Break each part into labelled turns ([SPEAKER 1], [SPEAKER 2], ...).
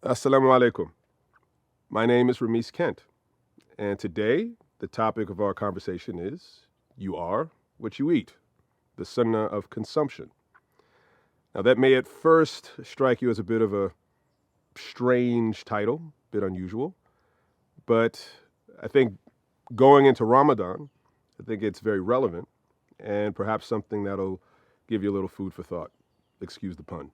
[SPEAKER 1] Assalamu alaikum. My name is Rhamis Kent, and today the topic of our conversation is You Are What You Eat, the Sunnah of Consumption. Now, that may at first strike you as a bit of a strange title, a bit unusual, but I think going into Ramadan, I think it's very relevant and perhaps something that'll give you a little food for thought. Excuse the pun.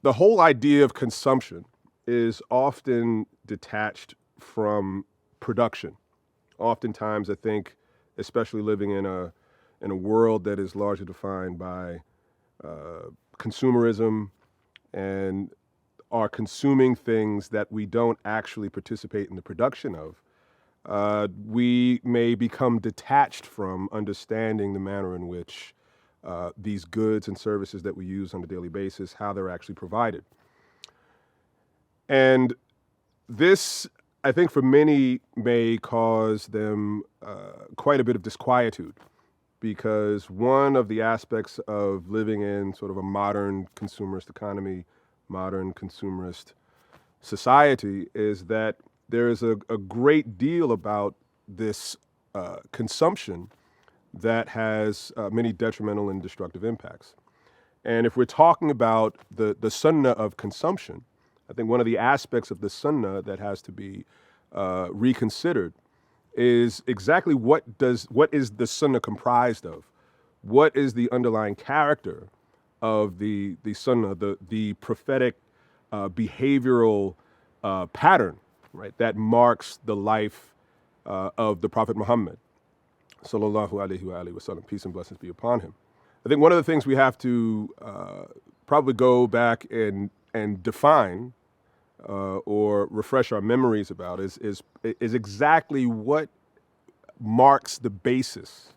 [SPEAKER 1] The whole idea of consumption is often detached from production. Oftentimes, I think, especially living in a world that is largely defined by consumerism and are consuming things that we don't actually participate in the production of, we may become detached from understanding the manner in which these goods and services that we use on a daily basis, how they're actually provided. And this, I think, for many may cause them quite a bit of disquietude, because one of the aspects of living in sort of a modern consumerist economy, modern consumerist society, is that there is a great deal about this consumption that has many detrimental and destructive impacts. And if we're talking about the sunnah of consumption, I think one of the aspects of the sunnah that has to be reconsidered is exactly what is the sunnah comprised of? What is the underlying character of the sunnah, the prophetic behavioral pattern, right, that marks the life of the Prophet Muhammad, sallallahu alaihi wasallam, peace and blessings be upon him. I think one of the things we have to probably go back and define or refresh our memories about is exactly what marks the basis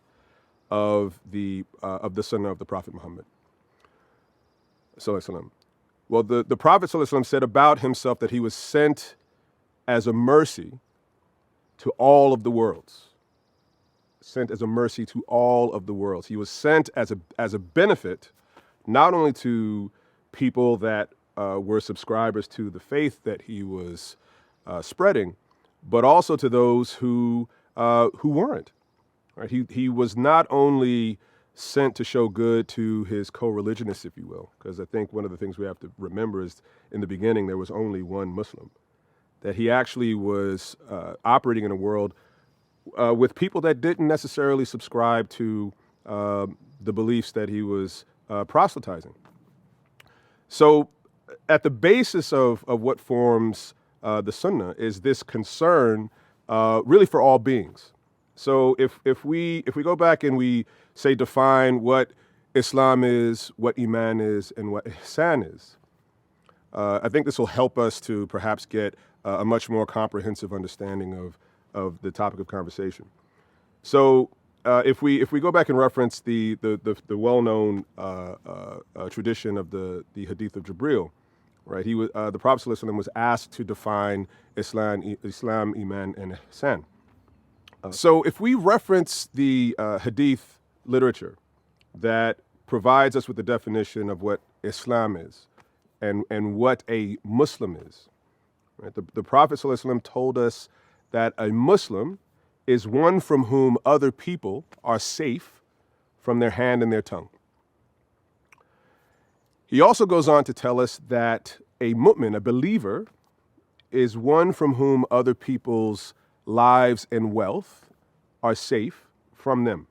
[SPEAKER 1] of the sunnah of the Prophet Muhammad, sallallahu alaihi wasallam. Well, the Prophet sallallahu alaihi wasallam said about himself that he was sent as a mercy to all of the worlds. Sent as a mercy to all of the worlds. He was sent as a benefit, not only to people that were subscribers to the faith that he was spreading, but also to those who weren't. Right? He was not only sent to show good to his co-religionists, if you will, because I think one of the things we have to remember is in the beginning there was only one Muslim, that he actually was operating in a world with people that didn't necessarily subscribe to the beliefs that he was proselytizing. So at the basis of what forms the Sunnah is this concern really for all beings. So if we go back and we say define what Islam is, what Iman is, and what Ihsan is, I think this will help us to perhaps get a much more comprehensive understanding of the topic of conversation. So if we go back and reference the well-known tradition of the Hadith of Jibril, right? He was the Prophet ﷺ was asked to define Islam, Iman, and Ihsan. So if we reference the Hadith literature that provides us with the definition of what Islam is and what a Muslim is, right? The Prophet ﷺ told us that a Muslim is one from whom other people are safe from their hand and their tongue. He also goes on to tell us that a mu'min, a believer, is one from whom other people's lives and wealth are safe from them.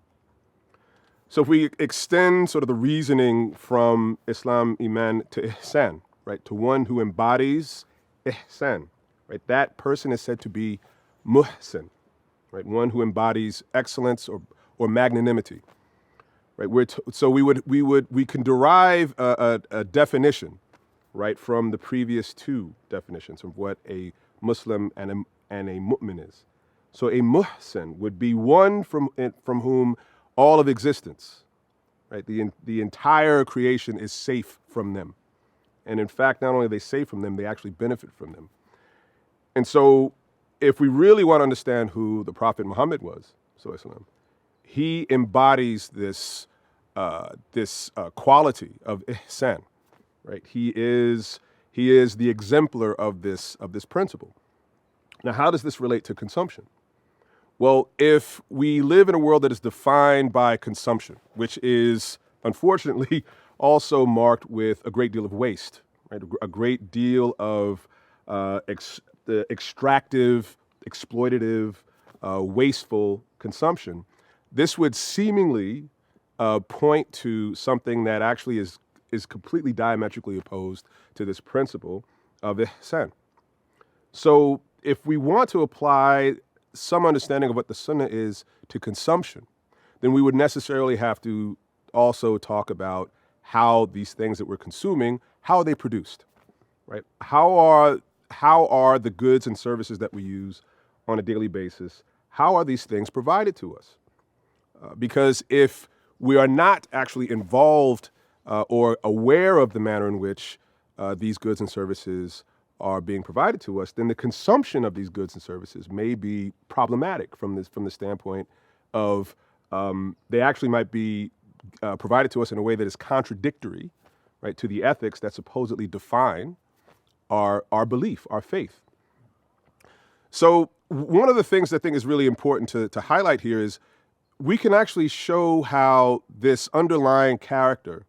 [SPEAKER 1] So if we extend sort of the reasoning from Islam, Iman to Ihsan, right, to one who embodies Ihsan, right, that person is said to be muhsin, right, one who embodies excellence or magnanimity, right. So we can derive a definition, right, from the previous two definitions of what a Muslim and a mu'min is. So a muhsin would be one from whom all of existence, right, the entire creation is safe from them, and in fact, not only are they safe from them, they actually benefit from them. And so, if we really want to understand who the Prophet Muhammad was, he embodies this quality of ihsan, right? He is He is the exemplar of this principle. Now, how does this relate to consumption? Well, if we live in a world that is defined by consumption, which is unfortunately also marked with a great deal of waste, right? A great deal of the extractive, exploitative, wasteful consumption, this would seemingly point to something that actually is completely diametrically opposed to this principle of ihsan. So if we want to apply some understanding of what the sunnah is to consumption, then we would necessarily have to also talk about how these things that we're consuming, how are they produced, right? How are the goods and services that we use on a daily basis, how are these things provided to us? Because if we are not actually involved or aware of the manner in which these goods and services are being provided to us, then the consumption of these goods and services may be problematic from the standpoint of they actually might be provided to us in a way that is contradictory, right, to the ethics that supposedly define our belief, our faith. So one of the things that I think is really important to highlight here is we can actually show how this underlying character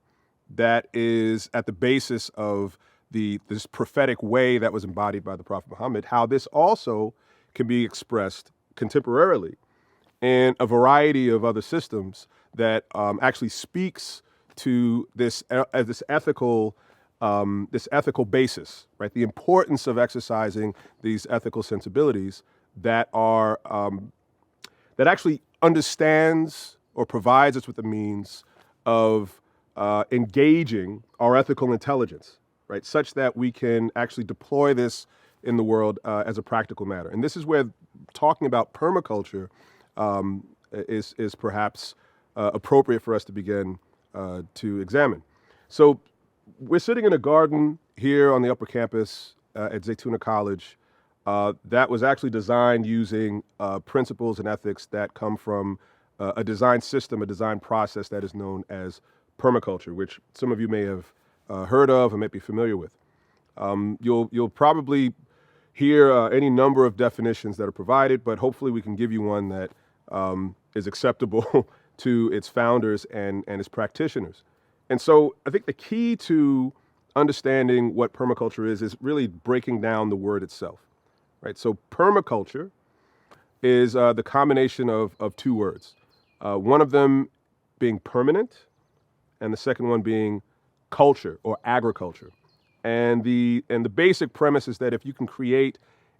[SPEAKER 1] that is at the basis of this prophetic way that was embodied by the Prophet Muhammad, how this also can be expressed contemporarily in a variety of other systems that actually speaks to this ethical basis, right? The importance of exercising these ethical sensibilities that are that actually understands or provides us with the means of engaging our ethical intelligence, right? Such that we can actually deploy this in the world as a practical matter. And this is where talking about permaculture is perhaps appropriate for us to begin to examine. So we're sitting in a garden here on the upper campus at Zaytuna College that was actually designed using principles and ethics that come from a design system, a design process that is known as permaculture, which some of you may have heard of or may be familiar with. You'll probably hear any number of definitions that are provided, but hopefully we can give you one that is acceptable to its founders and its practitioners. And so I think the key to understanding what permaculture is really breaking down the word itself, right? So permaculture is the combination of two words, one of them being permanent and the second one being culture or agriculture. And the basic premise is that if you can create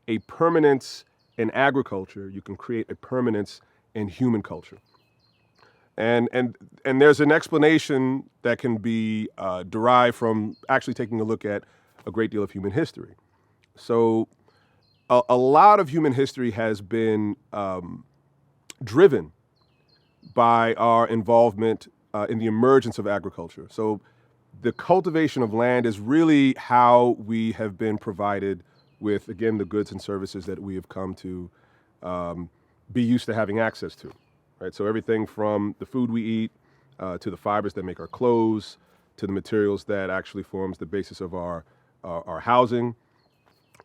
[SPEAKER 1] a permanence in agriculture, you can create a permanence in human culture. And there's an explanation that can be derived from actually taking a look at a great deal of human history. So a lot of human history has been driven by our involvement in the emergence of agriculture. So the cultivation of land is really how we have been provided with, again, the goods and services that we have come to be used to having access to. Right? So everything from the food we eat to the fibers that make our clothes, to the materials that actually forms the basis of our housing,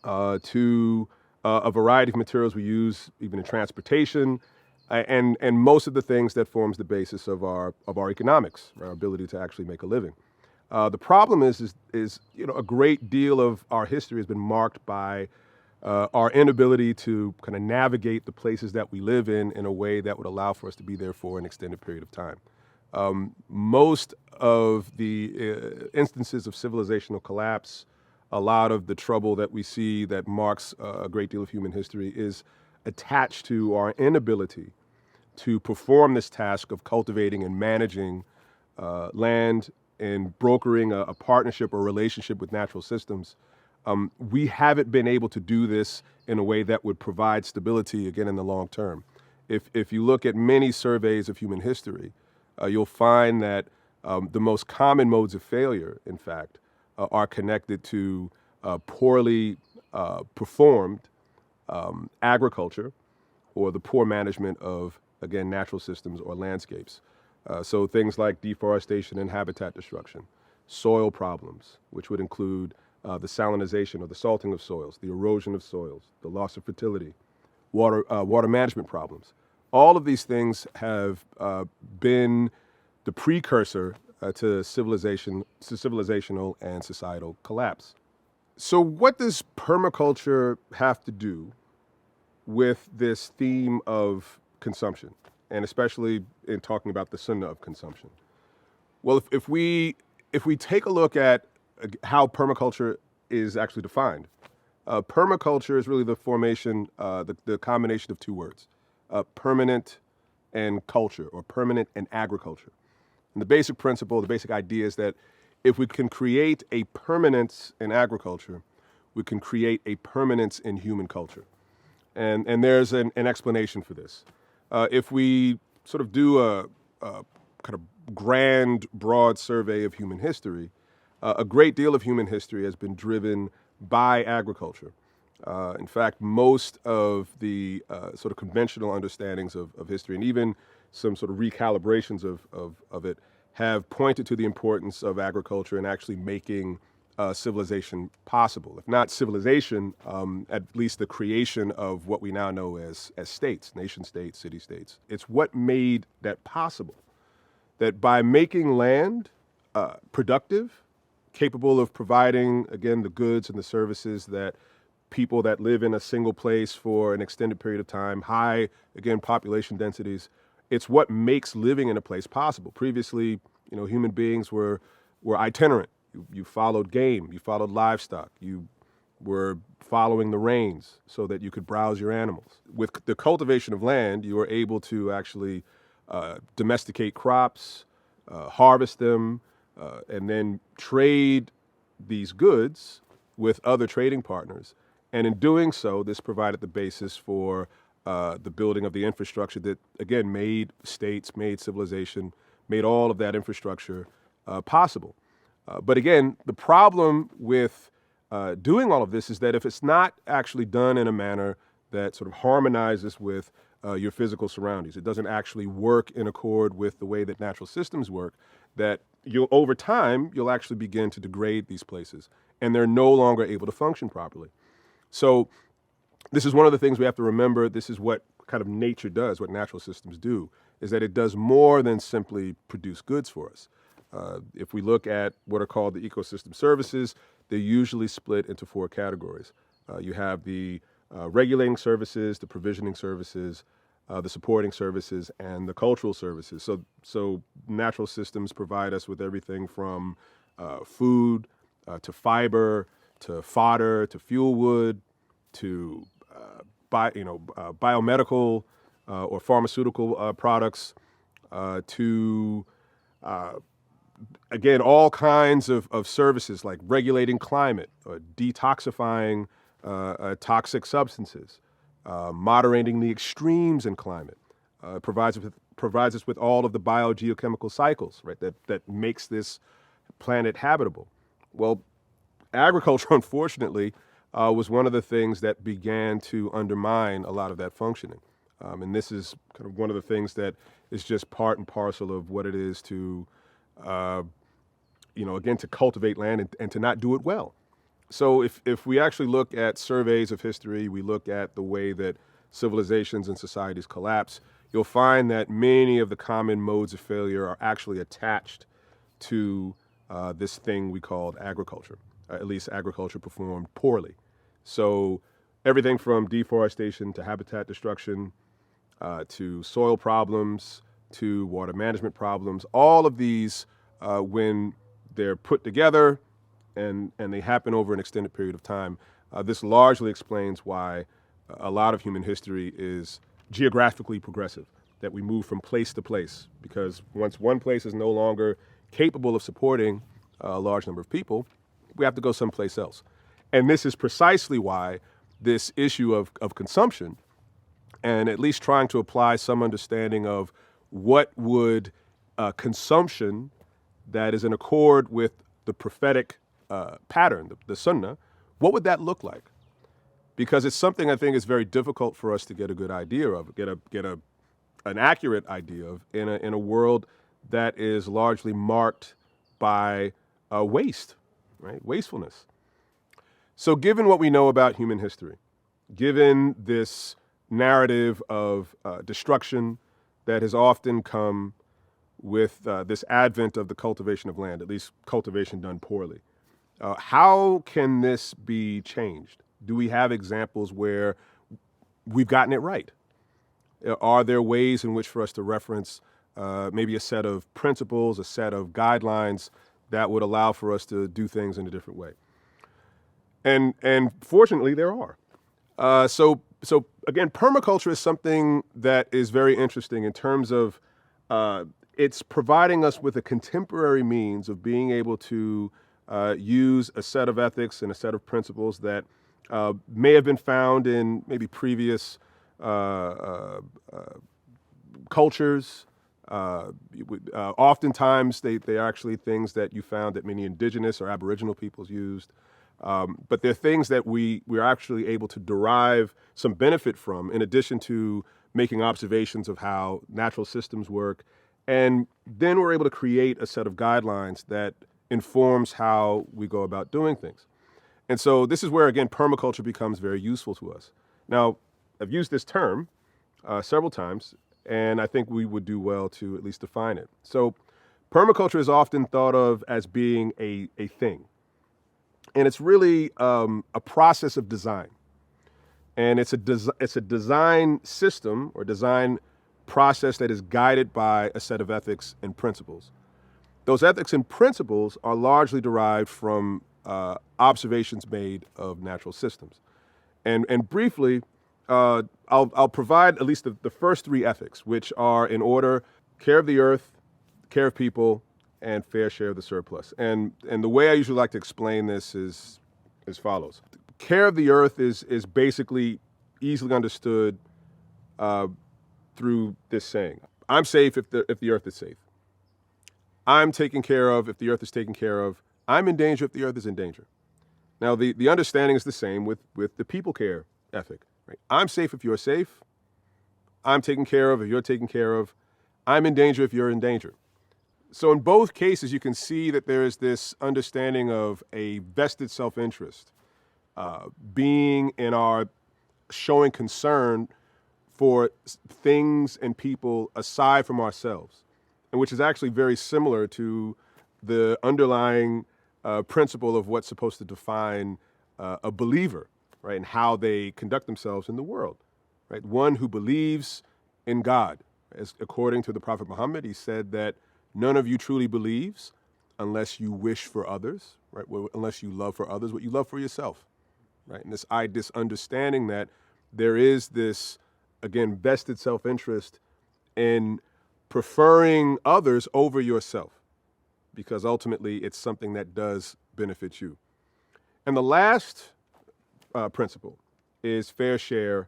[SPEAKER 1] to a variety of materials we use even in transportation, and most of the things that forms the basis of our economics, our ability to actually make a living. The problem is a great deal of our history has been marked by our inability to kind of navigate the places that we live in a way that would allow for us to be there for an extended period of time. Most of the instances of civilizational collapse, a lot of the trouble that we see that marks a great deal of human history is attached to our inability to perform this task of cultivating and managing land and brokering a partnership or relationship with natural systems. We haven't been able to do this in a way that would provide stability, again, in the long term. If you look at many surveys of human history, you'll find that the most common modes of failure, in fact, are connected to poorly performed agriculture or the poor management of, again, natural systems or landscapes. So things like deforestation and habitat destruction, soil problems, which would include the salinization or the salting of soils, the erosion of soils, the loss of fertility, water management problems. All of these things have been the precursor to civilizational and societal collapse. So what does permaculture have to do with this theme of consumption, and especially in talking about the sunnah of consumption? Well, if we take a look at how permaculture is actually defined, permaculture is really the formation, the combination of two words, permanent and culture, or permanent and agriculture. And the basic principle, the basic idea is that if we can create a permanence in agriculture, we can create a permanence in human culture. And there's an explanation for this. If we sort of do a kind of grand, broad survey of human history, a great deal of human history has been driven by agriculture. In fact, most of the sort of conventional understandings of history, and even some sort of recalibrations of it, have pointed to the importance of agriculture in actually making civilization possible. If not civilization, at least the creation of what we now know as states, nation states, city states. It's what made that possible. That by making land productive, capable of providing, again, the goods and the services that people that live in a single place for an extended period of time, high, again, population densities, it's what makes living in a place possible. Previously, human beings were itinerant. You followed game, you followed livestock, you were following the rains so that you could browse your animals. With the cultivation of land, you were able to actually domesticate crops, harvest them, and then trade these goods with other trading partners. And in doing so, this provided the basis for the building of the infrastructure that, again, made states, made civilization, made all of that infrastructure possible. But again, the problem with doing all of this is that if it's not actually done in a manner that sort of harmonizes with your physical surroundings, it doesn't actually work in accord with the way that natural systems work, that over time, you'll actually begin to degrade these places, and they're no longer able to function properly. So this is one of the things we have to remember. This is what kind of nature does, what natural systems do, is that it does more than simply produce goods for us. If we look at what are called the ecosystem services, they're usually split into four categories. You have the regulating services, the provisioning services, the supporting services, and the cultural services. So natural systems provide us with everything from food to fiber to fodder to fuel wood to biomedical or pharmaceutical products to again, all kinds of services like regulating climate, detoxifying toxic substances, moderating the extremes in climate, provides us with all of the biogeochemical cycles, right, that makes this planet habitable. Well, agriculture, unfortunately, was one of the things that began to undermine a lot of that functioning. And this is kind of one of the things that is just part and parcel of what it is to again, to cultivate land and to not do it well. So if we actually look at surveys of history, we look at the way that civilizations and societies collapse, you'll find that many of the common modes of failure are actually attached to this thing we called agriculture. At least agriculture performed poorly. So everything from deforestation to habitat destruction to soil problems to water management problems, all of these, when they're put together and they happen over an extended period of time, this largely explains why a lot of human history is geographically progressive, that we move from place to place, because once one place is no longer capable of supporting a large number of people, we have to go someplace else. And this is precisely why this issue of consumption, and at least trying to apply some understanding of what would consumption that is in accord with the prophetic pattern, the Sunna, what would that look like? Because it's something I think is very difficult for us to get a good idea of, get an accurate idea of in a world that is largely marked by waste, right? Wastefulness. So given what we know about human history, given this narrative of destruction that has often come with this advent of the cultivation of land, at least cultivation done poorly, how can this be changed? Do we have examples where we've gotten it right? Are there ways in which for us to reference maybe a set of principles, a set of guidelines that would allow for us to do things in a different way? And fortunately, there are. So again, permaculture is something that is very interesting in terms of it's providing us with a contemporary means of being able to use a set of ethics and a set of principles that may have been found in maybe previous cultures. Oftentimes, they are actually things that you found that many indigenous or aboriginal peoples used. But they're things that we're actually able to derive some benefit from, in addition to making observations of how natural systems work. And then we're able to create a set of guidelines that informs how we go about doing things. And so this is where, again, permaculture becomes very useful to us. Now, I've used this term several times, and I think we would do well to at least define it. So permaculture is often thought of as being a thing. And it's really a process of design. And it's a design system or design process that is guided by a set of ethics and principles. Those ethics and principles are largely derived from observations made of natural systems. And briefly, I'll provide at least the first three ethics, which are in order: care of the earth, care of people, and fair share of the surplus. And the way I usually like to explain this is as follows. Care of the earth is basically easily understood through this saying: I'm safe if the earth is safe. I'm taken care of if the earth is taken care of. I'm in danger if the earth is in danger. Now, the understanding is the same with the people care ethic. Right? I'm safe if you're safe. I'm taken care of if you're taken care of. I'm in danger if you're in danger. So in both cases, you can see that there is this understanding of a vested self-interest being in our showing concern for things and people aside from ourselves, and which is actually very similar to the underlying principle of what's supposed to define a believer, right, and how they conduct themselves in the world, right? One who believes in God. As according to the Prophet Muhammad, he said that none of you truly believes unless you wish for others, right? Well, unless you love for others what you love for yourself, right? And this understanding that there is this, again, vested self-interest in preferring others over yourself, because ultimately it's something that does benefit you. And the last principle is fair share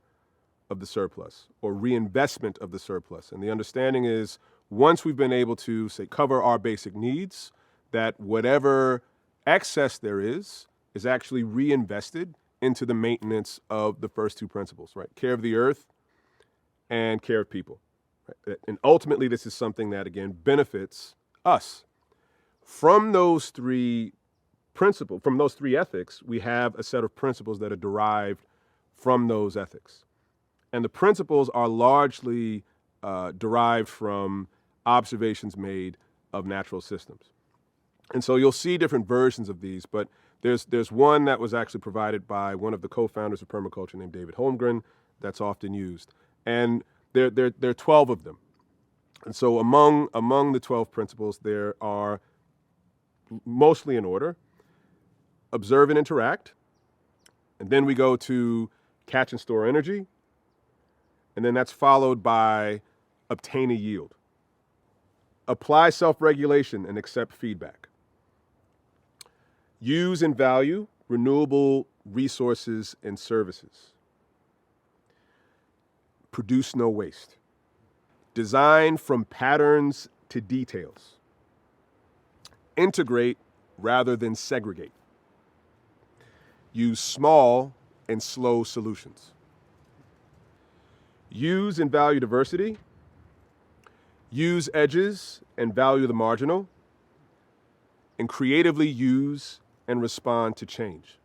[SPEAKER 1] of the surplus, or reinvestment of the surplus. And the understanding is, once we've been able to, say, cover our basic needs, that whatever excess there is actually reinvested into the maintenance of the first two principles, right? Care of the earth and care of people. Right? And ultimately, this is something that, again, benefits us. From those three principles, from those three ethics, we have a set of principles that are derived from those ethics. And the principles are largely derived from observations made of natural systems. And so you'll see different versions of these, but there's one that was actually provided by one of the co-founders of permaculture named David Holmgren that's often used. And there are 12 of them. And so among the 12 principles, there are, mostly in order: observe and interact. And then we go to catch and store energy. And then that's followed by obtain a yield. Apply self-regulation and accept feedback. Use and value renewable resources and services. Produce no waste. Design from patterns to details. Integrate rather than segregate. Use small and slow solutions. Use and value diversity. Use edges and value the marginal. And creatively use and respond to change.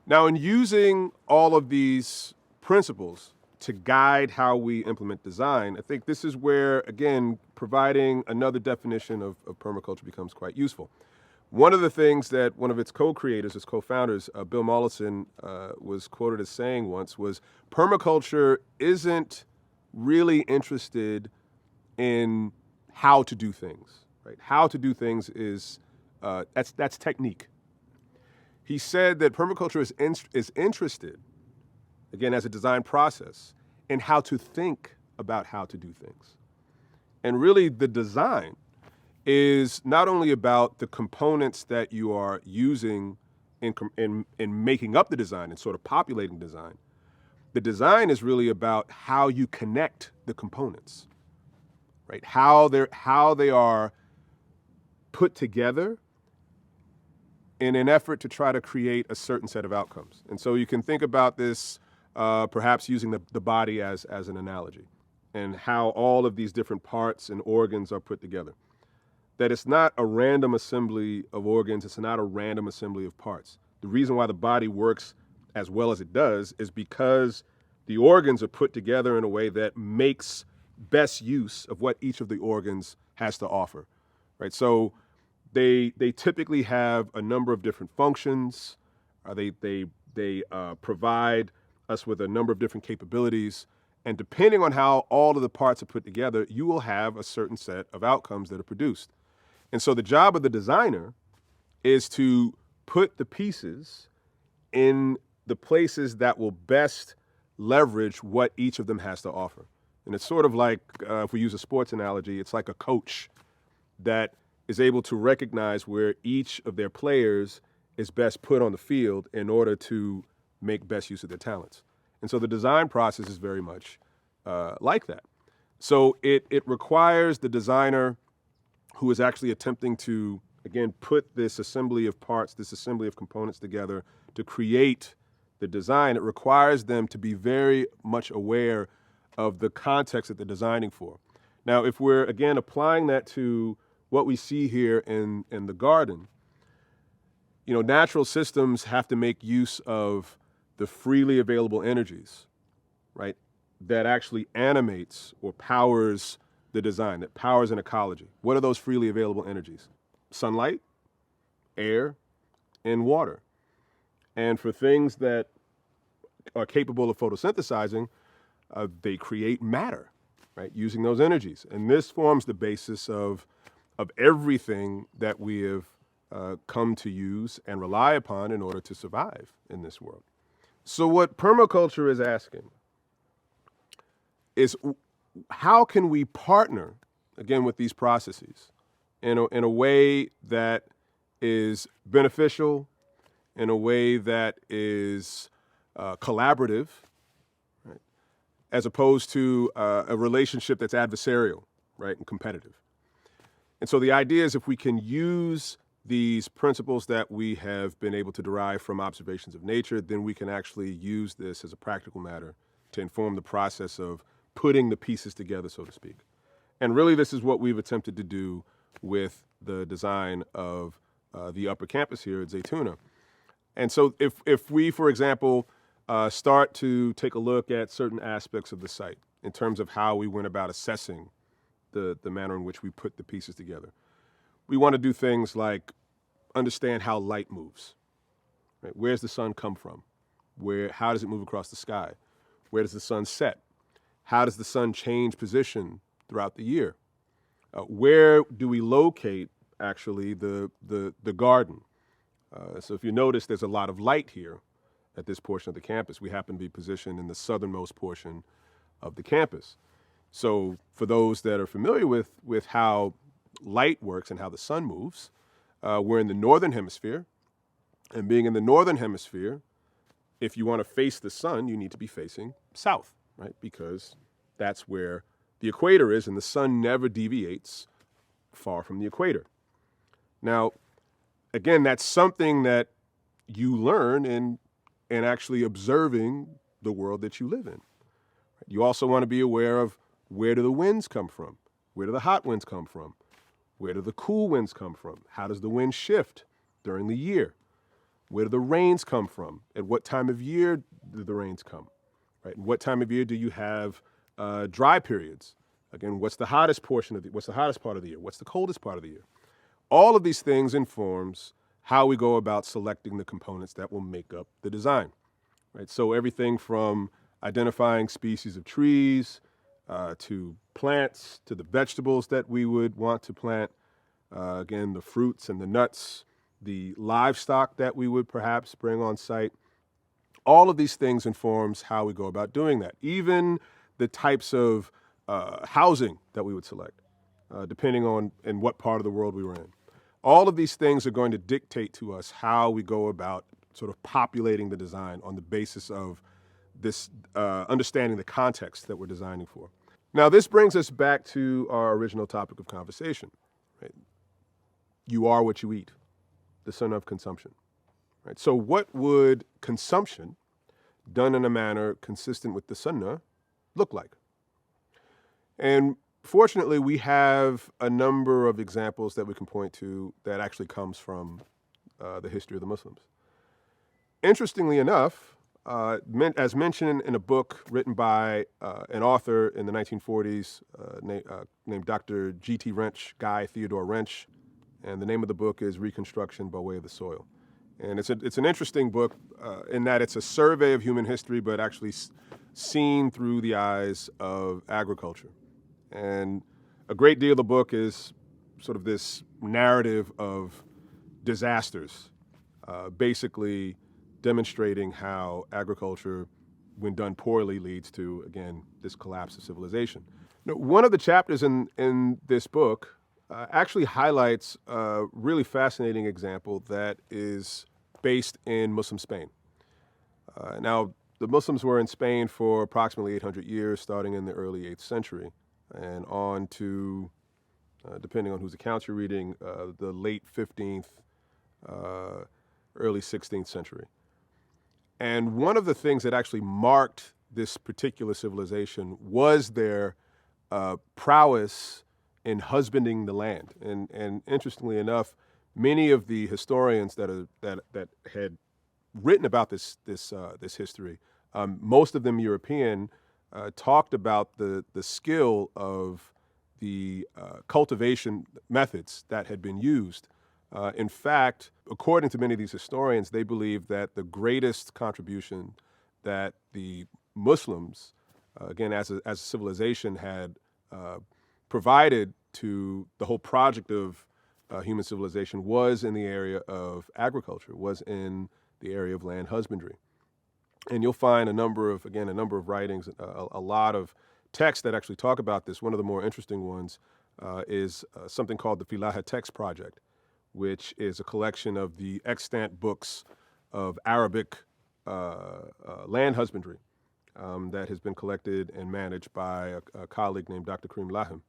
[SPEAKER 1] Now, in using all of these principles to guide how we implement design, I think this is where, again, providing another definition of permaculture becomes quite useful. One of the things that one of its co-creators, its co-founders, Bill Mollison, was quoted as saying once was, permaculture isn't really interested in how to do things, right? How to do things is, that's technique. He said that permaculture is interested, again, as a design process, in how to think about how to do things. And really, the design is not only about the components that you are using in making up the design and sort of populating design. The design is really about how you connect the components, right? How they are put together in an effort to try to create a certain set of outcomes. And so you can think about this perhaps using the body as an analogy, and how all of these different parts and organs are put together. That it's not a random assembly of organs, it's not a random assembly of parts. The reason why the body works as well as it does is because the organs are put together in a way that makes best use of what each of the organs has to offer, right? So they typically have a number of different functions. They provide us with a number of different capabilities, and depending on how all of the parts are put together, you will have a certain set of outcomes that are produced. And so the job of the designer is to put the pieces in the places that will best leverage what each of them has to offer. And it's sort of like, if we use a sports analogy, it's like a coach that is able to recognize where each of their players is best put on the field in order to make best use of their talents. And so the design process is very much like that. So it requires the designer who is actually attempting to, again, put this assembly of parts, this assembly of components together to create the design. It requires them to be very much aware of the context that they're designing for. Now, if we're, again, applying that to what we see here in the garden, you know, natural systems have to make use of the freely available energies, right, that actually animates or powers the design, that powers an ecology. What are those freely available energies? Sunlight, air, and water. And for things that are capable of photosynthesizing, they create matter, right, using those energies. And this forms the basis of everything that we have come to use and rely upon in order to survive in this world. So what permaculture is asking is, how can we partner, again, with these processes in a way that is beneficial, in a way that is collaborative, right, as opposed to a relationship that's adversarial, right, and competitive. And so the idea is, if we can use these principles that we have been able to derive from observations of nature, then we can actually use this as a practical matter to inform the process of putting the pieces together, so to speak. And really, this is what we've attempted to do with the design of the upper campus here at Zaytuna. And so if we, for example, start to take a look at certain aspects of the site in terms of how we went about assessing the manner in which we put the pieces together, we want to do things like understand how light moves. Right? Where does the sun come from? How does it move across the sky? Where does the sun set? How does the sun change position throughout the year? Where do we locate, actually, the garden? So if you notice, there's a lot of light here at this portion of the campus. We happen to be positioned in the southernmost portion of the campus. So for those that are familiar with how light works and how the sun moves, we're in the northern hemisphere. And being in the northern hemisphere, if you want to face the sun, you need to be facing south, right? Because that's where the equator is, and the sun never deviates far from the equator. Now, again, that's something that you learn in actually observing the world that you live in. You also want to be aware of, where do the winds come from? Where do the hot winds come from? Where do the cool winds come from? How does the wind shift during the year? Where do the rains come from? At what time of year do the rains come? Right? And what time of year do you have dry periods? Again, what's the hottest what's the hottest part of the year? What's the coldest part of the year? All of these things informs how we go about selecting the components that will make up the design. Right? So everything from identifying species of trees to plants to the vegetables that we would want to plant, again, the fruits and the nuts, the livestock that we would perhaps bring on site. All of these things informs how we go about doing that. Even the types of housing that we would select, depending on in what part of the world we were in. All of these things are going to dictate to us how we go about sort of populating the design on the basis of this understanding the context that we're designing for. Now, this brings us back to our original topic of conversation. Right? You are what you eat, the sunnah of consumption. Right? So what would consumption done in a manner consistent with the sunnah look like? And fortunately, we have a number of examples that we can point to that actually comes from the history of the Muslims. Interestingly enough, as mentioned in a book written by an author in the 1940s named Dr. G.T. Wrench, Guy Theodore Wrench, and the name of the book is Reconstruction by Way of the Soil. And it's an interesting book in that it's a survey of human history, but actually seen through the eyes of agriculture. And a great deal of the book is sort of this narrative of disasters, basically demonstrating how agriculture, when done poorly, leads to, again, this collapse of civilization. Now, one of the chapters in this book actually highlights a really fascinating example that is based in Muslim Spain. Now, the Muslims were in Spain for approximately 800 years, starting in the early 8th century, and on to, depending on whose accounts you're reading, the late 15th, early 16th century. And one of the things that actually marked this particular civilization was their prowess in husbanding the land. And interestingly enough, many of the historians that had written about this history, most of them European, talked about the skill of the cultivation methods that had been used. In fact, according to many of these historians, they believe that the greatest contribution that the Muslims, again, as a civilization, had provided to the whole project of human civilization was in the area of agriculture, was in the area of land husbandry. And you'll find a number of writings, a lot of texts that actually talk about this. One of the more interesting ones is something called the Filaha Text Project, which is a collection of the extant books of Arabic land husbandry that has been collected and managed by a colleague named Dr. Karim Lahim.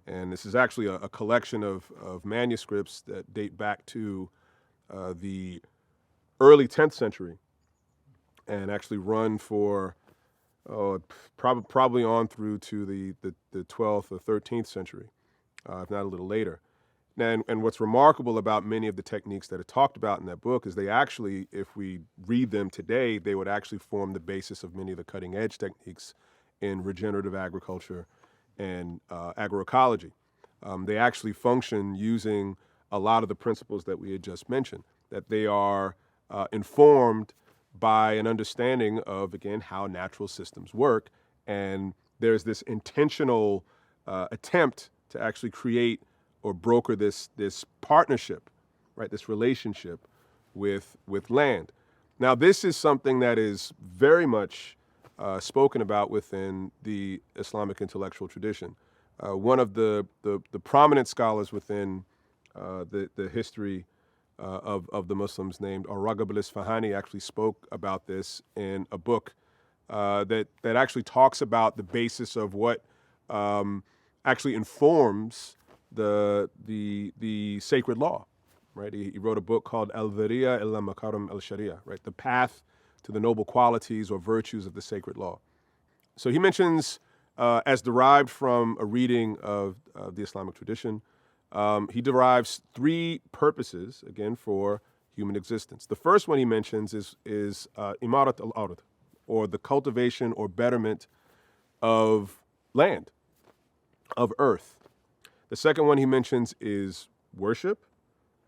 [SPEAKER 1] And this is actually a collection of manuscripts that date back to the early 10th century and actually run for probably on through to the 12th or 13th century, if not a little later. And what's remarkable about many of the techniques that are talked about in that book is they actually, if we read them today, they would actually form the basis of many of the cutting edge techniques in regenerative agriculture and agroecology. They actually function using a lot of the principles that we had just mentioned, that they are informed by an understanding of, again, how natural systems work. And there's this intentional attempt to actually create or broker this partnership, right? This relationship with land. Now, this is something that is very much spoken about within the Islamic intellectual tradition. One of the prominent scholars within the history of the Muslims, named Ar-Raghib al-Isfahani, actually spoke about this in a book that actually talks about the basis of what actually informs the sacred law, right? He wrote a book called Al-Dhariya ila Makarim al-Sharia, right? The path to the noble qualities or virtues of the sacred law. So he mentions, as derived from a reading of the Islamic tradition, he derives three purposes, again, for human existence. The first one he mentions is imarat al-ard, or the cultivation or betterment of land, of earth. The second one he mentions is worship.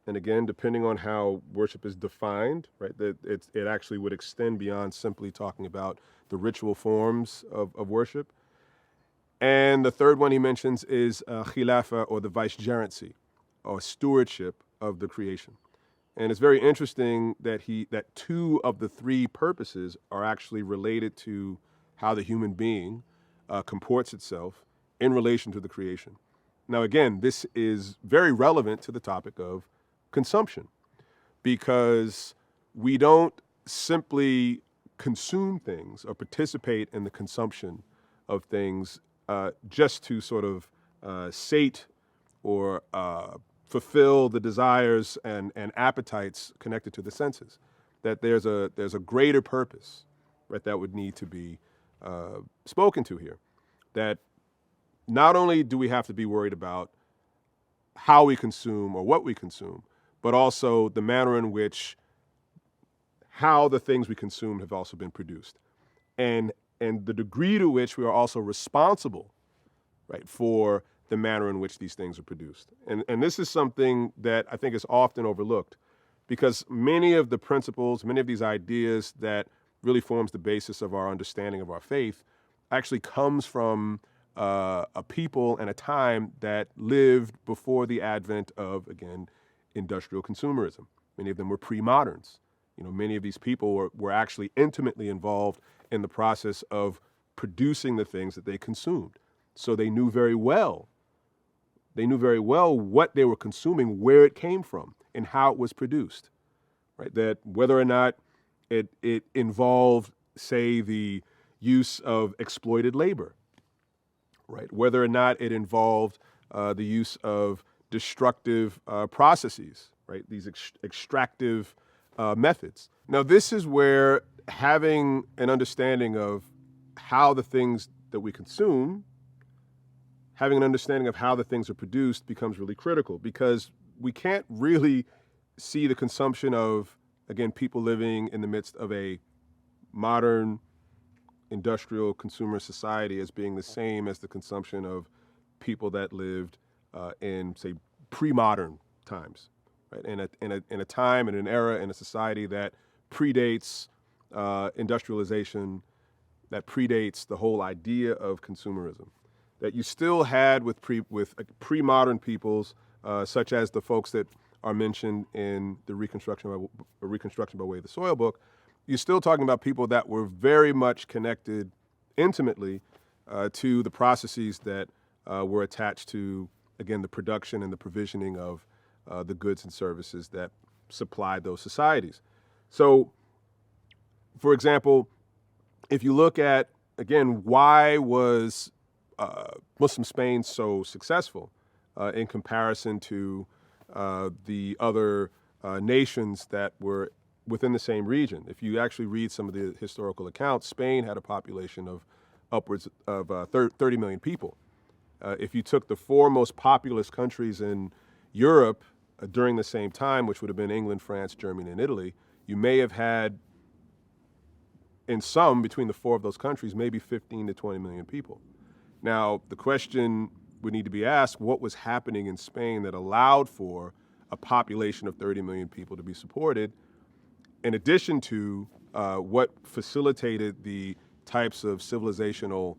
[SPEAKER 1] And again, depending on how worship is defined, right, that it actually would extend beyond simply talking about the ritual forms of worship. And the third one he mentions is khilafa, or the vicegerency, or stewardship of the creation. And it's very interesting that two of the three purposes are actually related to how the human being comports itself in relation to the creation. Now, again, this is very relevant to the topic of consumption, because we don't simply consume things or participate in the consumption of things just to sort of sate or fulfill the desires and appetites connected to the senses. That there's a greater purpose, right, that would need to be spoken to here. That not only do we have to be worried about how we consume or what we consume, but also the manner in which how the things we consume have also been produced, and the degree to which we are also responsible, right, for the manner in which these things are produced. And this is something that I think is often overlooked, because many of the principles, many of these ideas that really forms the basis of our understanding of our faith actually comes from a people and a time that lived before the advent of, again, industrial consumerism. Many of them were pre-moderns. Many of these people were actually intimately involved in the process of producing the things that they consumed. So they knew very well what they were consuming, where it came from, and how it was produced, right? That whether or not it involved, say, the use of exploited labor, right? Whether or not it involved the use of destructive processes, right? These extractive methods. Now, this is where having an understanding of how the things that we consume, having an understanding of how the things are produced becomes really critical, because we can't really see the consumption of, again, people living in the midst of a modern industrial consumer society as being the same as the consumption of people that lived in, say, pre-modern times, right? In a time, in an era, in a society that predates industrialization, that predates the whole idea of consumerism. That you still had with pre-modern peoples, such as the folks that are mentioned in the Reconstruction by Way of the Soil book. You're still talking about people that were very much connected intimately to the processes that were attached to, again, the production and the provisioning of the goods and services that supplied those societies. So, for example, if you look at, again, why was Muslim Spain so successful in comparison to the other nations that were within the same region? If you actually read some of the historical accounts, Spain had a population of upwards of 30 million people. If you took the four most populous countries in Europe during the same time, which would have been England, France, Germany, and Italy, you may have had, in sum, between the four of those countries, maybe 15 to 20 million people. Now, the question would need to be asked, what was happening in Spain that allowed for a population of 30 million people to be supported, in addition to what facilitated the types of civilizational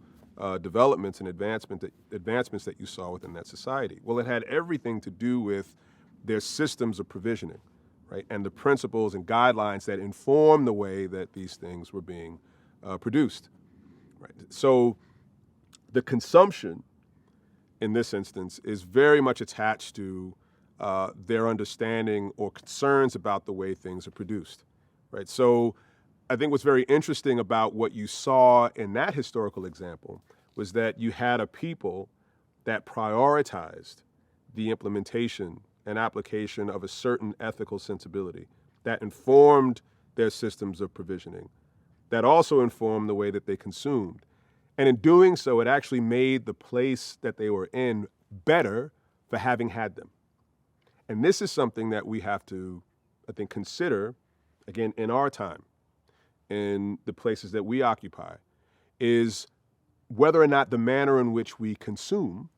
[SPEAKER 1] developments and advancements that you saw within that society? Well, it had everything to do with their systems of provisioning, right? And the principles and guidelines that inform the way that these things were being produced, right? So the consumption in this instance is very much attached to their understanding or concerns about the way things are produced, right? So I think what's very interesting about what you saw in that historical example was that you had a people that prioritized the implementation and application of a certain ethical sensibility that informed their systems of provisioning, that also informed the way that they consumed. And in doing so, it actually made the place that they were in better for having had them. And this is something that we have to I think, consider, again, in our time, in the places that we occupy, is whether or not the manner in which we consume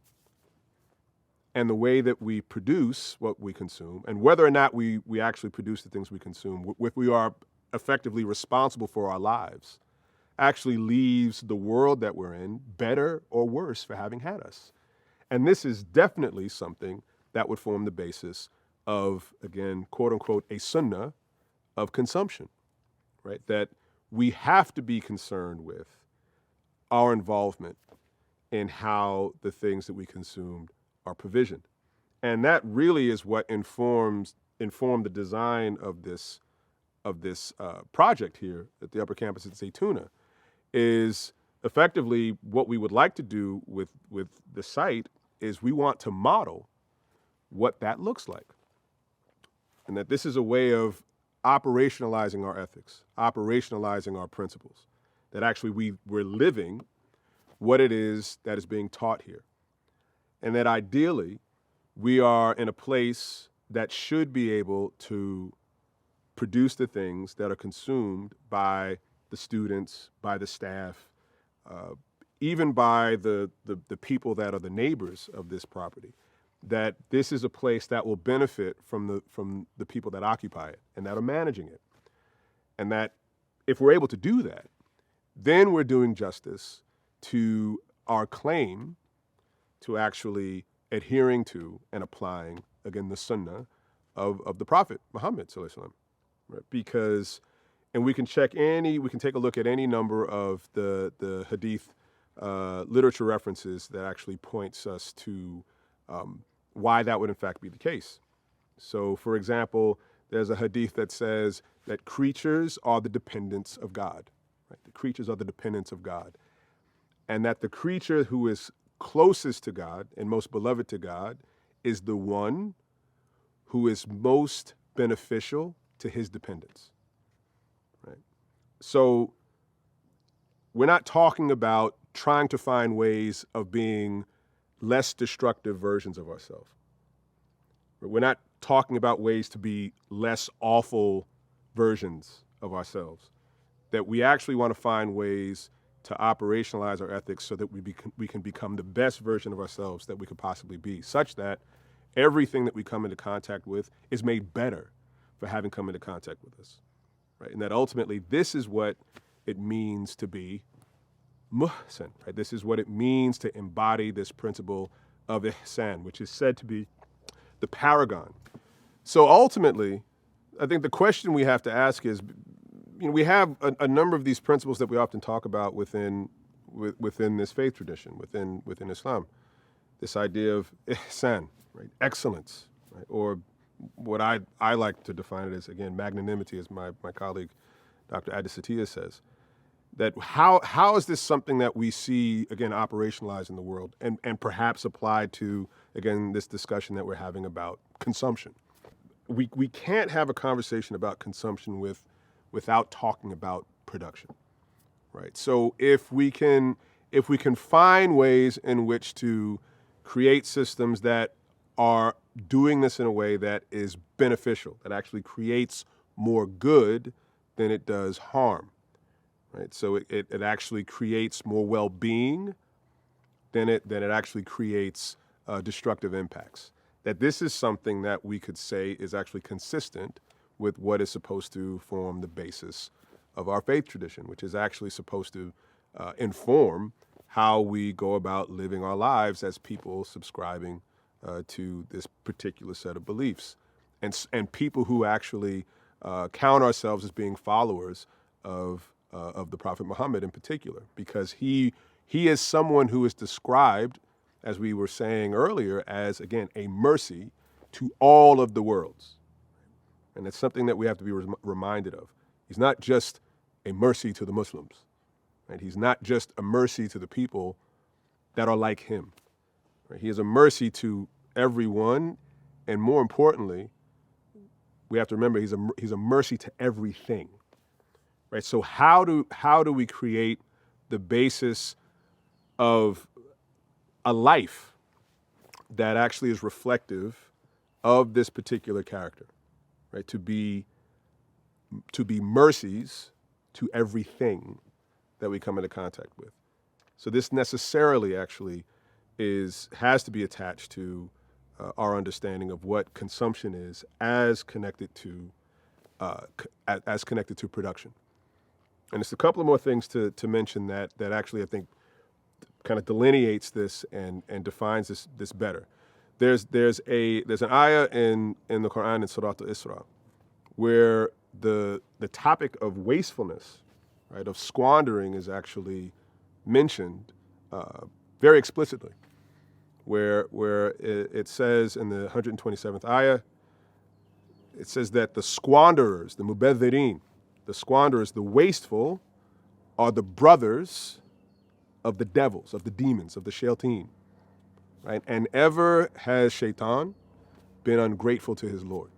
[SPEAKER 1] and the way that we produce what we consume, and whether or not we actually produce the things we consume, if we are effectively responsible for our lives, actually leaves the world that we're in better or worse for having had us. And this is definitely something that would form the basis of, again, quote unquote, a sunnah of consumption, right? That we have to be concerned with our involvement in how the things that we consumed are provisioned. And that really is what informed the design of this project here at the Upper Campus at Zaytuna, is effectively what we would like to do with the site is we want to model what that looks like. And that this is a way of operationalizing our ethics, operationalizing our principles, that actually we're living what it is that is being taught here. And that ideally, we are in a place that should be able to produce the things that are consumed by the students, by the staff, even by the people that are the neighbors of this property, that this is a place that will benefit from the people that occupy it and that are managing it. And that if we're able to do that, then we're doing justice to our claim to actually adhering to and applying, again, the sunnah of the Prophet Muhammad sallallahu alaihi wasallam, right? Because, and we can take a look at any number of the hadith literature references that actually points us to why that would in fact be the case. So, for example, there's a hadith that says that creatures are the dependents of God, right? The creatures are the dependents of God. And that the creature who is closest to God and most beloved to God is the one who is most beneficial to his dependents, right? So we're not talking about trying to find ways of being less destructive versions of ourselves. We're not talking about ways to be less awful versions of ourselves. That we actually want to find ways to operationalize our ethics so that we can become the best version of ourselves that we could possibly be, such that everything that we come into contact with is made better for having come into contact with us, right? And that ultimately this is what it means to be muhsin, right? This is what it means to embody this principle of ihsan, which is said to be the paragon. So ultimately, I think the question we have to ask is, we have a number of these principles that we often talk about within this faith tradition, within Islam. This idea of ihsan, right? Excellence, right? Or what I like to define it as, again, magnanimity, as my colleague, Dr. Adisatiya says. That how is this something that we see, again, operationalized in the world and perhaps applied to, again, this discussion that we're having about consumption? We can't have a conversation about consumption without talking about production, right? So if we can find ways in which to create systems that are doing this in a way that is beneficial, that actually creates more good than it does harm, right? So it actually creates more well-being than it actually creates destructive impacts. That this is something that we could say is actually consistent with what is supposed to form the basis of our faith tradition, which is actually supposed to inform how we go about living our lives as people subscribing to this particular set of beliefs, and people who actually count ourselves as being followers of the Prophet Muhammad in particular, because he is someone who is described, as we were saying earlier, as, again, a mercy to all of the worlds. And it's something that we have to be reminded of. He's not just a mercy to the Muslims, right? He's not just a mercy to the people that are like him, right? He is a mercy to everyone, and more importantly, we have to remember he's a mercy to everything, right? So how do we create the basis of a life that actually is reflective of this particular character? right? To be mercies to everything that we come into contact with. So this necessarily actually has to be attached to our understanding of what consumption is as connected to production. And it's a couple of more things to mention that actually I think kind of delineates this and defines this better. There's an ayah in the Quran in Surah Al-Isra where the topic of wastefulness, right, of squandering is actually mentioned very explicitly, where it says in the 127th ayah, it says that the squanderers, the mubadhirin, the squanderers, the wasteful, are the brothers of the devils, of the demons, of the shayateen, right? And ever has shaitan been ungrateful to his Lord.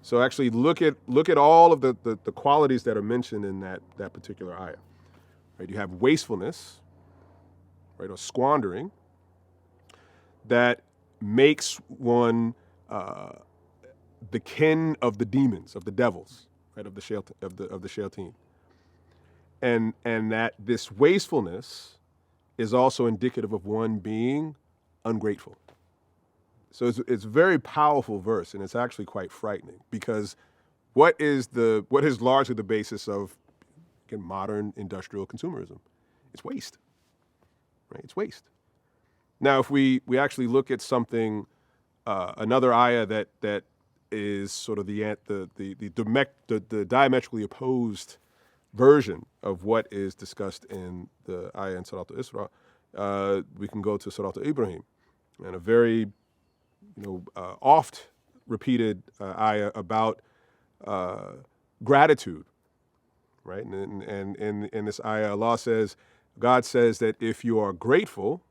[SPEAKER 1] So actually look at all of the qualities that are mentioned in that particular ayah. Right? You have wastefulness, right, or squandering, that makes one the kin of the demons, of the devils, right, of the shayateen. And that this wastefulness is also indicative of one being ungrateful. So it's a very powerful verse, and it's actually quite frightening, because what is largely the basis of modern industrial consumerism? It's waste, right? It's waste. Now, if we actually look at something, another ayah that is sort of the diametrically opposed version of what is discussed in the ayah in Surah Al-Isra, we can go to Surah Al-Ibrahim, and a very oft repeated ayah about gratitude, right? And in this ayah, God says that if you are grateful,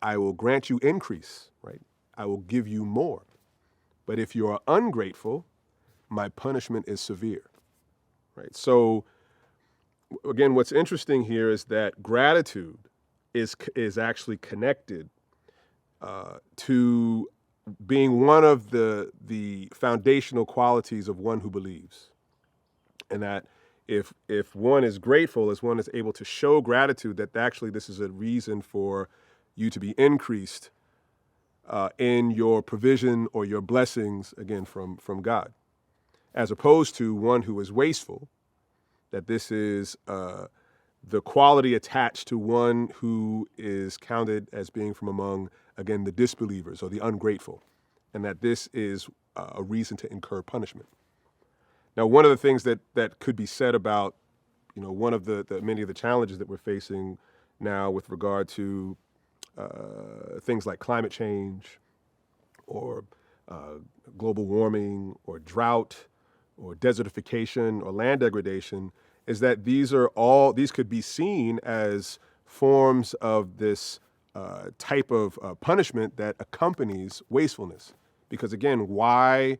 [SPEAKER 1] I will grant you increase, right? I will give you more. But if you are ungrateful, my punishment is severe, right? So again, what's interesting here is that gratitude is actually connected to being one of the foundational qualities of one who believes. And that if one is grateful, as one is able to show gratitude, that actually this is a reason for you to be increased in your provision or your blessings, again, from God. As opposed to one who is wasteful, that this is the quality attached to one who is counted as being from among, again, the disbelievers or the ungrateful, and that this is a reason to incur punishment. Now, one of the things that could be said about, one of the many of the challenges that we're facing now with regard to things like climate change or global warming or drought or desertification or land degradation is that these could be seen as forms of this type of punishment that accompanies wastefulness. Because again, what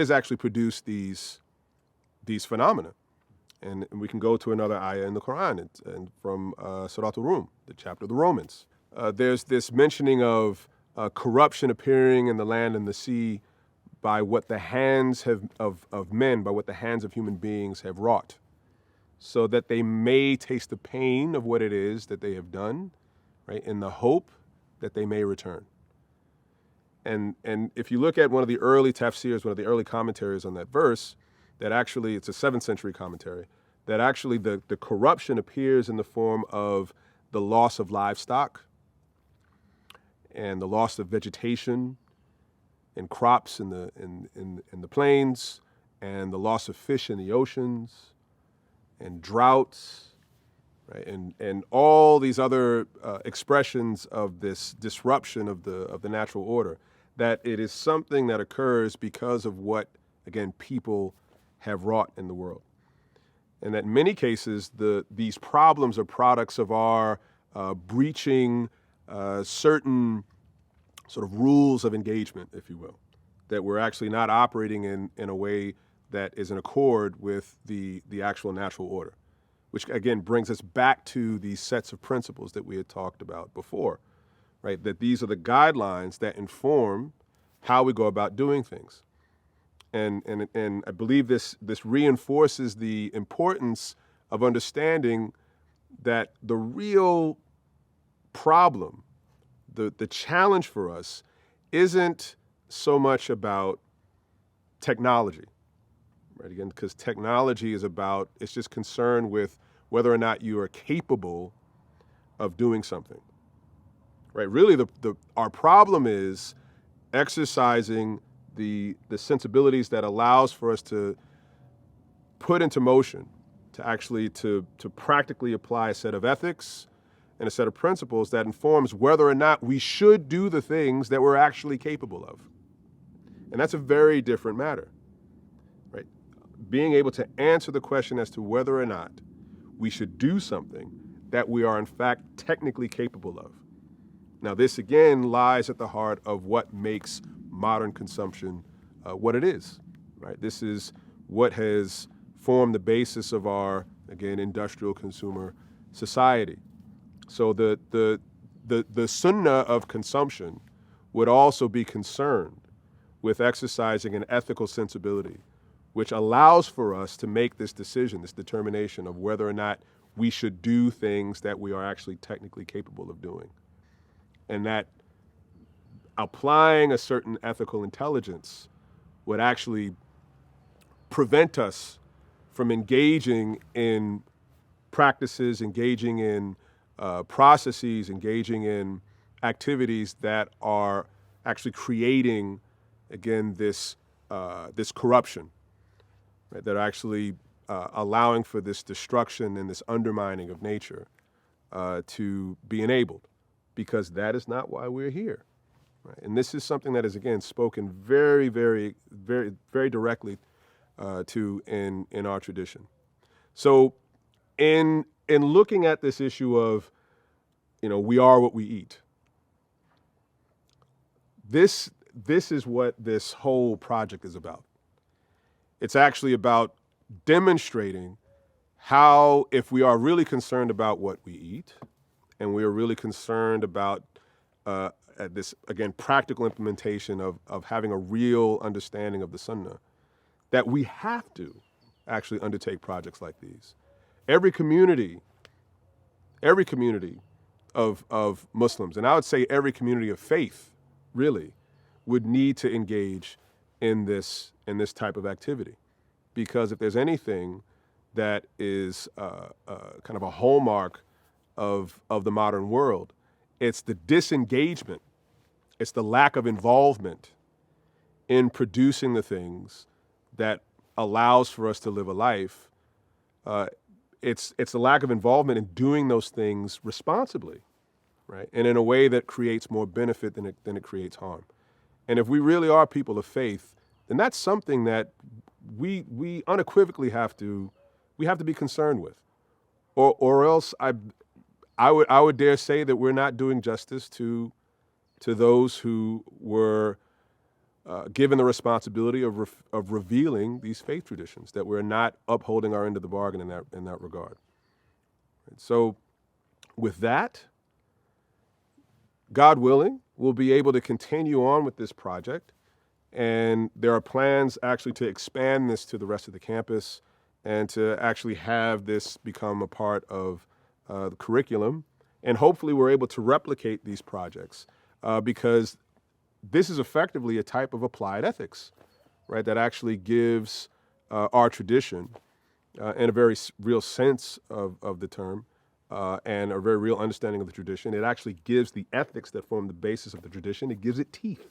[SPEAKER 1] has actually produced these phenomena? And we can go to another ayah in the Quran, and from Surah Al-Rum, the chapter of the Romans. There's this mentioning of corruption appearing in the land and the sea by what the hands of men, by what the hands of human beings have wrought, so that they may taste the pain of what it is that they have done, right, in the hope that they may return. And if you look at one of the early tafsirs, one of the early commentaries on that verse, that actually, it's a 7th century commentary, that actually the corruption appears in the form of the loss of livestock and the loss of vegetation and crops in the plains, and the loss of fish in the oceans, and droughts, right, and all these other expressions of this disruption of the natural order. That it is something that occurs because of what, again, people have wrought in the world, and that in many cases these problems are products of our breaching certain sort of rules of engagement, if you will, that we're actually not operating in a way that is in accord with the actual natural order, which again brings us back to these sets of principles that we had talked about before, right? That these are the guidelines that inform how we go about doing things. And I believe this reinforces the importance of understanding that the real problem, the challenge for us, isn't so much about technology, right? Again, because technology it's just concerned with whether or not you are capable of doing something, right? Really, our problem is exercising the sensibilities that allows for us to put into motion, to actually to practically apply a set of ethics and a set of principles that informs whether or not we should do the things that we're actually capable of. And that's a very different matter, right? Being able to answer the question as to whether or not we should do something that we are in fact technically capable of. Now, this again lies at the heart of what makes modern consumption what it is, right? This is what has formed the basis of our, again, industrial consumer society. So the sunnah of consumption would also be concerned with exercising an ethical sensibility, which allows for us to make this decision, this determination of whether or not we should do things that we are actually technically capable of doing. And that applying a certain ethical intelligence would actually prevent us from engaging in practices, engaging in processes, engaging in activities that are actually creating, again, this corruption, right, that are actually allowing for this destruction and this undermining of nature to be enabled, because that is not why we're here. Right? And this is something that is, again, spoken very, very, very, very directly to in our tradition. So in looking at this issue of, we are what we eat, this is what this whole project is about. It's actually about demonstrating how, if we are really concerned about what we eat, and we are really concerned about this, again, practical implementation of having a real understanding of the Sunna, that we have to actually undertake projects like these. Every community of Muslims, and I would say every community of faith, really, would need to engage in this type of activity. Because if there's anything that is kind of a hallmark of the modern world, it's the disengagement, it's the lack of involvement in producing the things that allows for us to live a life. It's the lack of involvement in doing those things responsibly, right? And in a way that creates more benefit than it creates harm. And if we really are people of faith, then that's something that we unequivocally have to be concerned with, or else I would dare say that we're not doing justice to those who were given the responsibility of revealing these faith traditions, that we're not upholding our end of the bargain in that regard. So, with that, God willing, we'll be able to continue on with this project. And there are plans actually to expand this to the rest of the campus and to actually have this become a part of the curriculum. And hopefully we're able to replicate these projects because this is effectively a type of applied ethics, right, that actually gives our tradition, in a very real sense of the term, and a very real understanding of the tradition. It actually gives the ethics that form the basis of the tradition, it gives it teeth.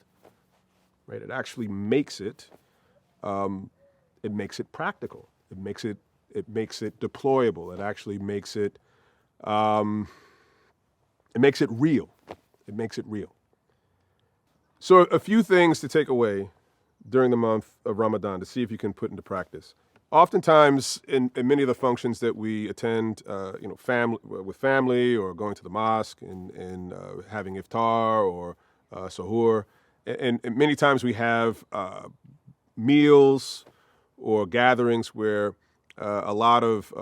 [SPEAKER 1] Right? It actually makes it practical. It makes it deployable. It actually makes it real. It makes it real. So a few things to take away during the month of Ramadan to see if you can put into practice. Oftentimes, in many of the functions that we attend, with family or going to the mosque and having iftar or sahur, and many times we have meals or gatherings where a lot of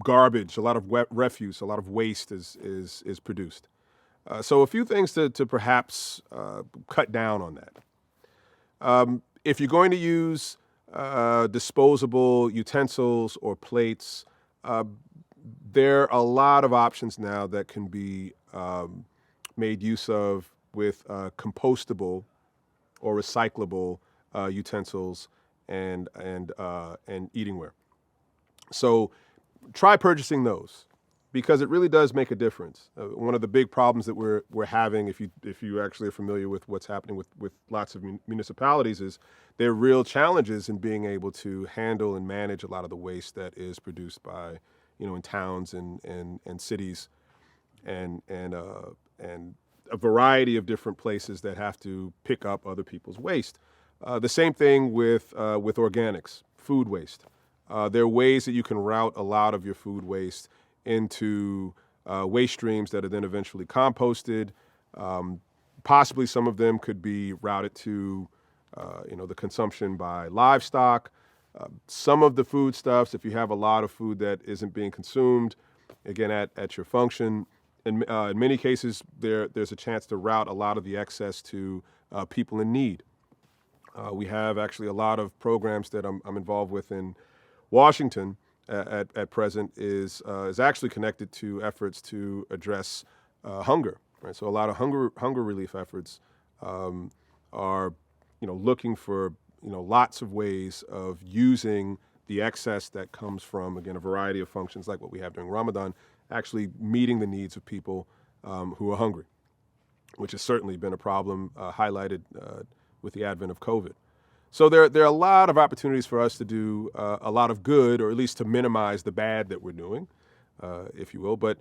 [SPEAKER 1] garbage, a lot of refuse, a lot of waste is produced. So a few things to perhaps cut down on that. If you're going to use disposable utensils or plates, there are a lot of options now that can be made use of with compostable or recyclable utensils and eatingware. So try purchasing those because it really does make a difference. One of the big problems that we're having, if you actually are familiar with what's happening with lots of municipalities, is there are real challenges in being able to handle and manage a lot of the waste that is produced by, in towns and cities and a variety of different places that have to pick up other people's waste. The same thing with organics, food waste. There are ways that you can route a lot of your food waste into waste streams that are then eventually composted. Possibly some of them could be routed to, the consumption by livestock. Some of the foodstuffs, if you have a lot of food that isn't being consumed, again, at your function, in many cases, there's a chance to route a lot of the excess to people in need. We have actually a lot of programs that I'm involved with in Washington at present is actually connected to efforts to address hunger. Right, so a lot of hunger relief efforts are looking for lots of ways of using the excess that comes from, again, a variety of functions like what we have during Ramadan, actually meeting the needs of people who are hungry, which has certainly been a problem highlighted with the advent of COVID. So there are a lot of opportunities for us to do a lot of good, or at least to minimize the bad that we're doing, if you will. But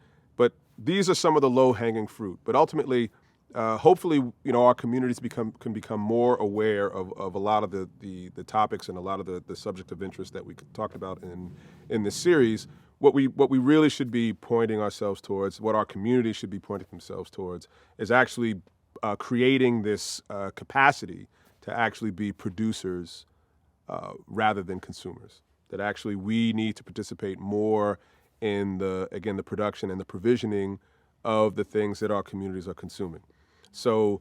[SPEAKER 1] these are some of the low-hanging fruit. But ultimately, hopefully, our communities can become more aware of a lot of the topics and a lot of the subject of interest that we talked about in this series. What we really should be pointing ourselves towards, what our community should be pointing themselves towards, is actually creating this capacity to actually be producers rather than consumers. That actually we need to participate more in the production and the provisioning of the things that our communities are consuming. So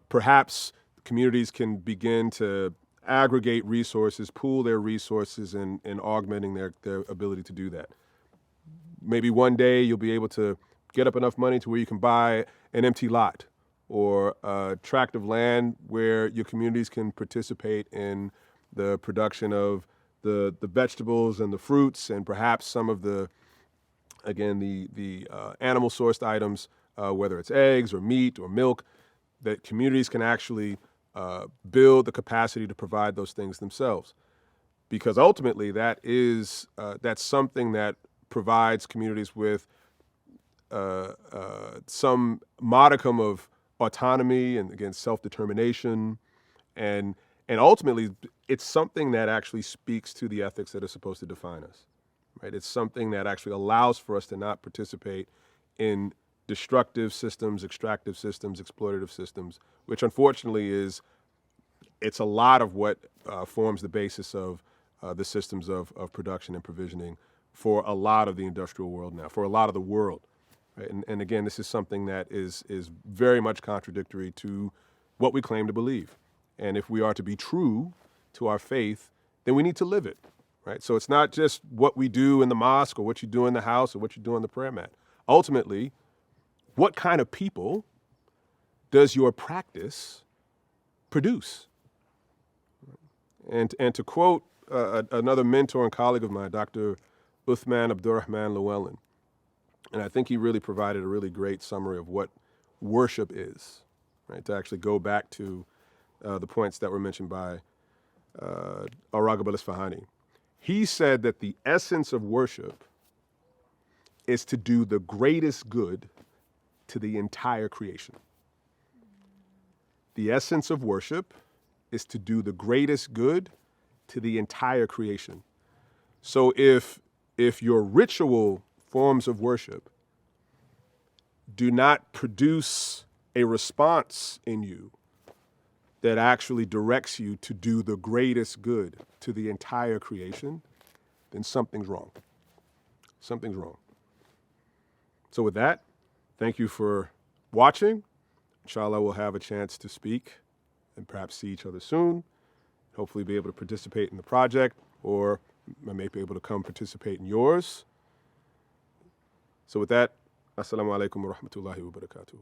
[SPEAKER 1] perhaps communities can begin to aggregate resources, pool their resources, and augmenting their ability to do that. Maybe one day you'll be able to get up enough money to where you can buy an empty lot or a tract of land where your communities can participate in the production of the vegetables and the fruits and perhaps some of the animal sourced items, whether it's eggs or meat or milk, that communities can actually build the capacity to provide those things themselves. Because ultimately that's something that provides communities with some modicum of autonomy and, again, self-determination, and ultimately it's something that actually speaks to the ethics that are supposed to define us, right? It's something that actually allows for us to not participate in destructive systems, extractive systems, exploitative systems, which unfortunately it's a lot of what forms the basis of the systems of production and provisioning for a lot of the industrial world now, for a lot of the world. Right? And again, this is something that is very much contradictory to what we claim to believe. And if we are to be true to our faith, then we need to live it. Right? So it's not just what we do in the mosque or what you do in the house or what you do on the prayer mat. Ultimately, what kind of people does your practice produce? And to quote another mentor and colleague of mine, Dr. Uthman Abdurrahman Llewellyn, and I think he really provided a really great summary of what worship is, right? To actually go back to the points that were mentioned by Al-Raghib al-Isfahani. He said that the essence of worship is to do the greatest good to the entire creation. The essence of worship is to do the greatest good to the entire creation. So if your ritual forms of worship do not produce a response in you that actually directs you to do the greatest good to the entire creation, then something's wrong. Something's wrong. So with that, thank you for watching. Inshallah, we'll have a chance to speak and perhaps see each other soon. Hopefully be able to participate in the project, or I may be able to come participate in yours. So with that, assalamu alaikum wa rahmatullahi wa barakatuh.